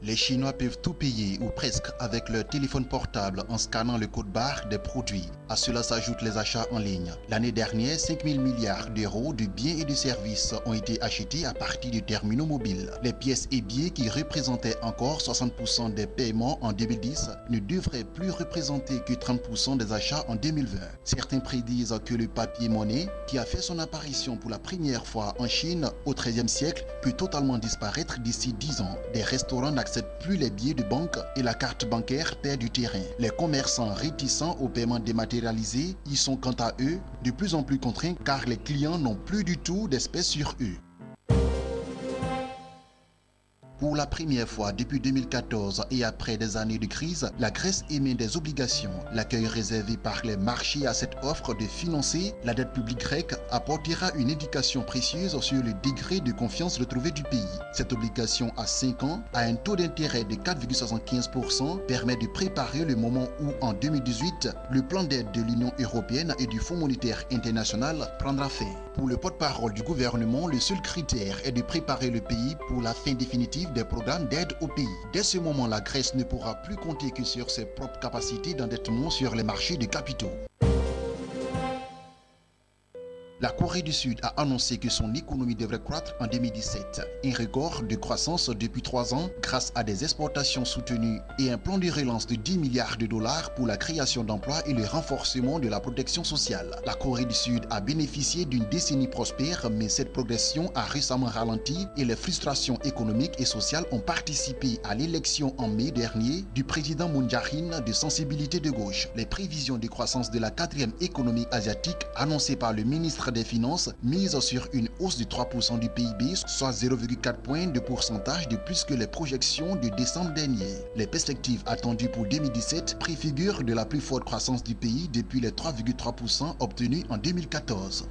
Les Chinois peuvent tout payer ou presque avec leur téléphone portable en scannant le code barre des produits. À cela s'ajoutent les achats en ligne. L'année dernière, 5 000 milliards d'euros de biens et de services ont été achetés à partir de terminaux mobiles. Les pièces et billets qui représentaient encore 60% des paiements en 2010 ne devraient plus représenter que 30% des achats en 2020. Certains prédisent que le papier-monnaie, qui a fait son apparition pour la première fois en Chine au XIIIe siècle, peut totalement disparaître d'ici 10 ans. Des restaurants n'acceptent plus les billets de banque et la carte bancaire perd du terrain. Les commerçants réticents aux paiements dématérialisés y sont quant à eux de plus en plus contraints car les clients n'ont plus du tout d'espèces sur eux. Pour la première fois depuis 2014 et après des années de crise, la Grèce émet des obligations. L'accueil réservé par les marchés à cette offre de financer la dette publique grecque apportera une indication précieuse sur le degré de confiance retrouvé du pays. Cette obligation à 5 ans, à un taux d'intérêt de 4,75%, permet de préparer le moment où, en 2018, le plan d'aide de l'Union européenne et du Fonds monétaire international prendra fin. Pour le porte-parole du gouvernement, le seul critère est de préparer le pays pour la fin définitive des programmes d'aide au pays. Dès ce moment, la Grèce ne pourra plus compter que sur ses propres capacités d'endettement sur les marchés de capitaux. La Corée du Sud a annoncé que son économie devrait croître en 2017. Un record de croissance depuis 3 ans grâce à des exportations soutenues et un plan de relance de 10 milliards de dollars pour la création d'emplois et le renforcement de la protection sociale. La Corée du Sud a bénéficié d'une décennie prospère, mais cette progression a récemment ralenti et les frustrations économiques et sociales ont participé à l'élection en mai dernier du président Moon Jae-in de sensibilité de gauche. Les prévisions de croissance de la 4e économie asiatique annoncées par le ministre des Finances mise sur une hausse de 3% du PIB, soit 0,4 points de pourcentage de plus que les projections de décembre dernier. Les perspectives attendues pour 2017 préfigurent de la plus forte croissance du pays depuis les 3,3% obtenus en 2014.